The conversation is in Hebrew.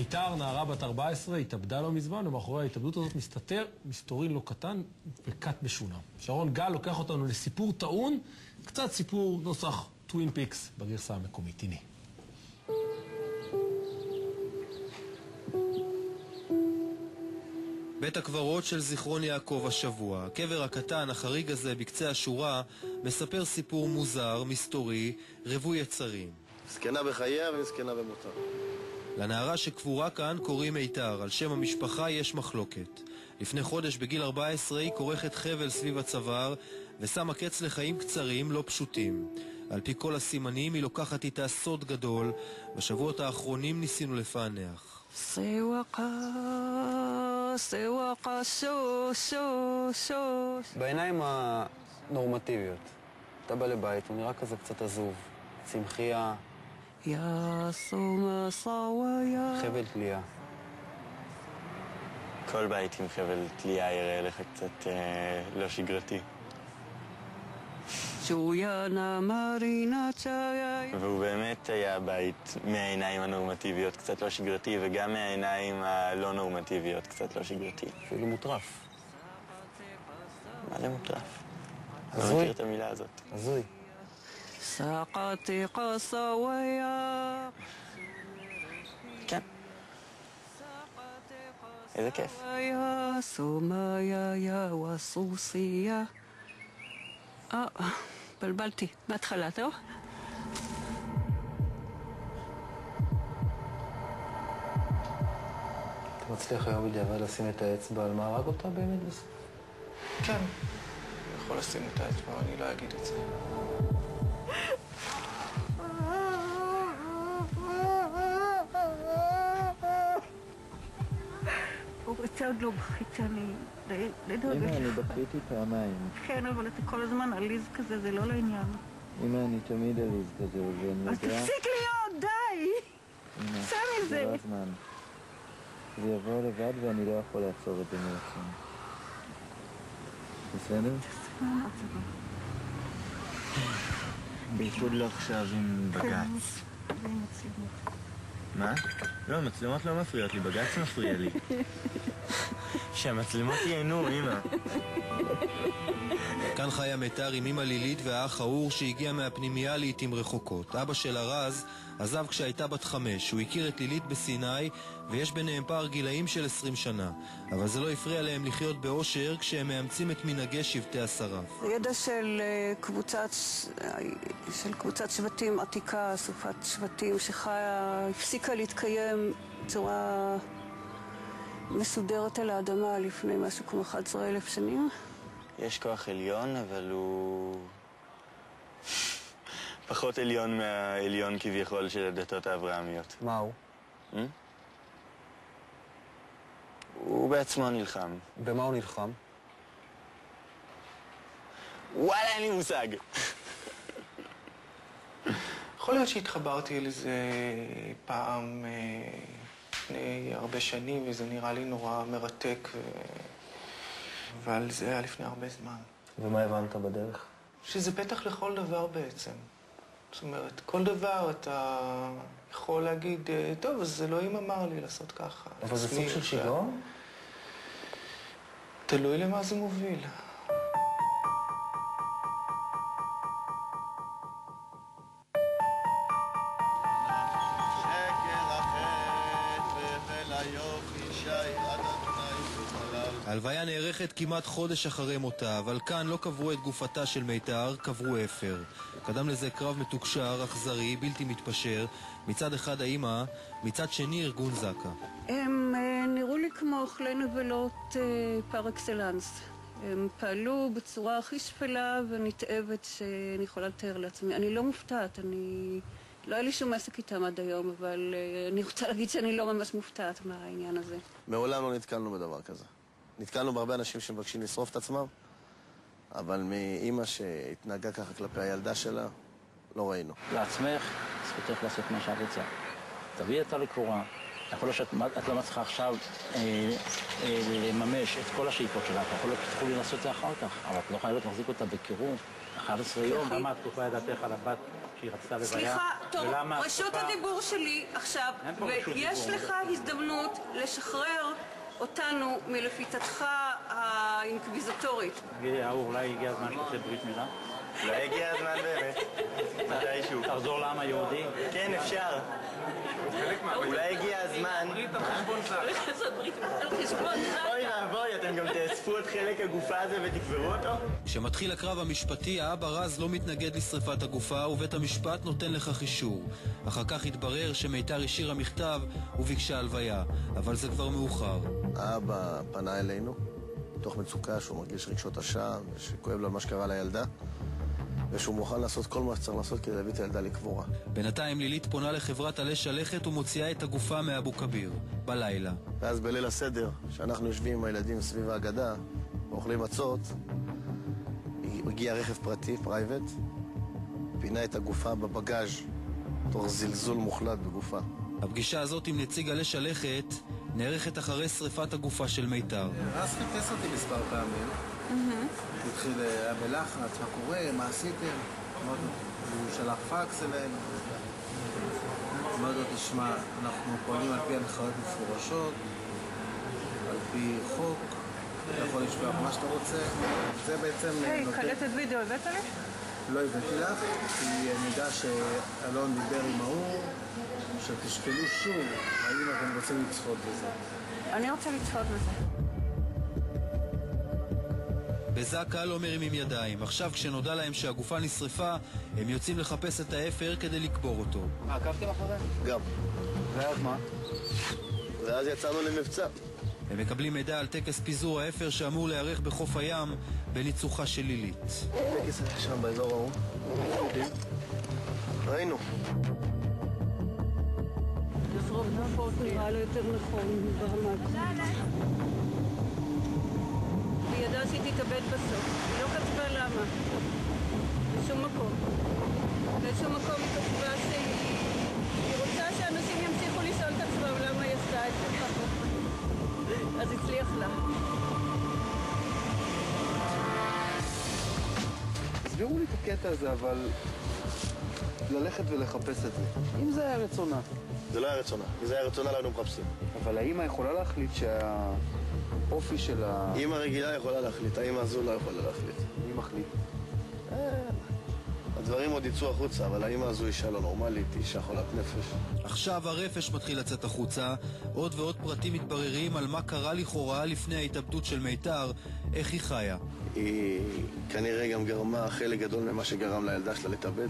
מיתר, נערה בת 14, התאבדה לא מזמן, ומאחורי ההתאבדות הזאת מסתתר מסתורין לא קטן וכת משונה. שרון גל לוקח אותנו לסיפור טעון, קצת סיפור נוסח טווין פיקס בגרסה המקומית. הנה. בית הקברות של זיכרון יעקב השבוע. הקבר הקטן, החריג הזה בקצה השורה, מספר סיפור מוזר, מסתורי, רווי יצרים. מסכנה בחייה ומסכנה במותה. לנערה שקבורה כאן קוראים מיתר, על שם המשפחה יש מחלוקת. לפני חודש בגיל 14 היא כורכת חבל סביב הצוואר ושמה קץ לחיים קצרים לא פשוטים. על פי כל הסימנים היא לוקחת איתה סוד גדול. בשבועות האחרונים ניסינו לפענח. בעיניים הנורמטיביות. אתה בא לבית, הוא נראה כזה קצת עזוב. צמחייה. חבל תלייה. כל בית עם חבל תלייה יראה לך קצת לא שגרתי. והוא באמת היה בית מהעיניים הנורמטיביות קצת לא שגרתי, וגם מהעיניים הלא נורמטיביות קצת לא שגרתי. אפילו מוטרף. מה זה מוטרף? אני לא מכיר את המילה הזאת. הזוי. כן. איזה כיף. בלבלתי, מההתחלה, טוב? אתה מצליח היום בדיעבד לשים את האצבע על מה הרג אותה באמת בסוף? כן, אני יכול לשים את האצבע, אני לא אגיד את זה. הוא רוצה עוד לא בכית שאני לדרגת. אמא, אני בכיתי פעמיים. כן, אבל אתה כל הזמן עליז כזה, זה לא לעניין. אמא, אני תמיד עליז כזה, ואני אז תפסיק להיות, די! צא מזה! זה לא הזמן. זה יבוא לבד ואני לא יכול לעצור את זה מרצון. בסדר? בייחוד לא עכשיו עם בגץ. מה? לא, מצלמות לא מפריעות לי, בגץ מפריע לי. שהמצלמות ייהנו, אמא. כאן חיה מיתר עם אמא לילית והאח האור שהגיע מהפנימייה לעתים רחוקות. אבא של הרז עזב כשהייתה בת 5. הוא הכיר את לילית בסיני ויש ביניהם פער גילאים של 20 שנה. אבל זה לא הפריע להם לחיות באושר כשהם מאמצים את מנהגי שבטי השרף. זה ידע של קבוצת שבטים עתיקה, אסופת שבטים שחיה, הפסיקה להתקיים בצורה מסודרת על האדמה לפני משהו כמו 11,000 שנים. יש כוח עליון, אבל הוא פחות עליון מהעליון כביכול של הדתות האברהמיות. מה הוא? הוא בעצמו נלחם. במה הוא נלחם? וואלה, אין לי מושג. יכול להיות שהתחברתי על זה פעם לפני הרבה שנים, וזה נראה לי נורא מרתק, אבל זה היה לפני הרבה זמן. ומה הבנת בדרך? שזה פתח לכל דבר בעצם. זאת אומרת, כל דבר אתה יכול להגיד, טוב, אז אלוהים אמר לי לעשות ככה. אבל זה סוג של שיגעון? תלוי למה זה מוביל. ההלוויה נערכת כמעט חודש אחרי מותה, אבל כאן לא קברו את גופתה של מיתר, קברו אפר. קדם לזה קרב מתוקשר, אכזרי, בלתי מתפשר, מצד אחד האמא, מצד שני ארגון זקה. הם נראו לי כמו אוכלי נבלות פר אקסלנס. הם פעלו בצורה הכי שפלה ונתאבת שאני יכולה לתאר לעצמי. אני לא מופתעת, לא היה לי שום עסק איתם עד היום, אבל אני רוצה להגיד שאני לא ממש מופתעת מהעניין הזה. מעולם לא נתקלנו בדבר כזה. נתקלנו בהרבה אנשים שמבקשים לשרוף את עצמם, אבל מאמא שהתנהגה ככה כלפי הילדה שלה, לא ראינו. לעצמך, זכותך לעשות מה שאת רוצה. תביאי אותה לקבורה. יכול להיות שאת לא מצליחה עכשיו לממש את כל השאיפות שלך, יכול להיות שתוכלי לעשות את זה אחר כך, אבל את לא חייבת להחזיק אותה בקירור. 11 יום, למה התקופה ידעתך על הבת שהיא רצתה לוויה? סליחה, טוב, ולמה רשות הדיבור שלי עכשיו, ויש לך הזדמנות לשחרר אותנו מלפיתתך האינקוויזיטורית. אולי הגיע הזמן שתעשה ברית מילה? אולי הגיע הזמן באמת, מתישהו. תחזור לעם היהודי? כן, אפשר. אולי הגיע הזמן... אוי ואבוי, אתם גם תאספו את חלק הגופה הזה ותקברו אותו? כשמתחיל הקרב המשפטי, האבא רז לא מתנגד לשריפת הגופה, ובית המשפט נותן לכך אישור. אחר כך התברר שמיתר השאירה מכתב וביקשה הלוויה, אבל זה כבר מאוחר. האבא פנה אלינו, תוך מצוקה שהוא מרגיש רגשות אשם, שכואב לו על מה שקרה לילדה, ושהוא מוכן לעשות כל מה שצריך לעשות כדי להביא את הילדה לקבורה. בינתיים לילית פונה לחברת עלי שלכת ומוציאה את הגופה מאבו כביר, בלילה. ואז בליל הסדר, כשאנחנו יושבים עם הילדים סביב ההגדה, ואוכלים מצות, הגיע רכב פרטי, פרייבט, פינה את הגופה בבגאז' תוך זלזול מוחלט בגופה. הפגישה הזאת עם נציג עלי שלכת נערכת אחרי שריפת הגופה של מיתר. רז חיפש אותי מספר פעמים. הוא התחיל, היה בלחץ, מה קורה, מה עשיתם? הוא שלח פקס אלינו. אמרתי לו, תשמע, אנחנו פועלים על פי הנחיות מפורשות, על פי חוק, אתה יכול לשלוח מה שאתה רוצה. זה בעצם... היי, קלטת וידאו, הבאת לי? לא הבאתי לך, כי אני יודע שאלון דיבר עם ההוא, שתשקלו שוב, האם אתם רוצים לצפות בזה. אני רוצה לצפות בזה. בזקה לא מרימים ידיים. עכשיו כשנודע להם שהגופה נשרפה, הם יוצאים לחפש את האפר כדי לקבור אותו. עקבתם אחריהם? גם. ואז מה? ואז יצאנו למבצע. הם מקבלים מידע על טקס פיזור האפר שאמור להיערך בחוף הים בניצוחה של לילית. טקס היה שם באזור ההוא. ראינו. לשרוף גופות נראה לו יותר נכון ברמה. היא ידעה שהיא תתאבד בסוף. היא לא כתבה למה. בשום מקום. בשום מקום היא כתבה שהיא רוצה שאנשים ימשיכו לשאול את עצמם למה היא עשתה את זה. אז הצליח לה. הסבירו לי את הקטע הזה, אבל ללכת ולחפש את זה. אם זה היה רצונה. זה לא היה רצונה. אם זה היה רצונה, לא היינו מחפשים. אבל האמא יכולה להחליט שהאופי של ה... אמא רגילה יכולה להחליט, האמא הזו לא יכולה להחליט. מי מחליט? הדברים עוד יצאו החוצה, אבל האמא הזו אישה לא נורמלית, אישה חולת נפש. עכשיו הרפש מתחיל לצאת החוצה, עוד ועוד פרטים מתבררים על מה קרה לכאורה לפני ההתאבדות של מיתר, איך היא חיה. היא כנראה גם גרמה חלק גדול ממה שגרם לילדה שלה להתאבד.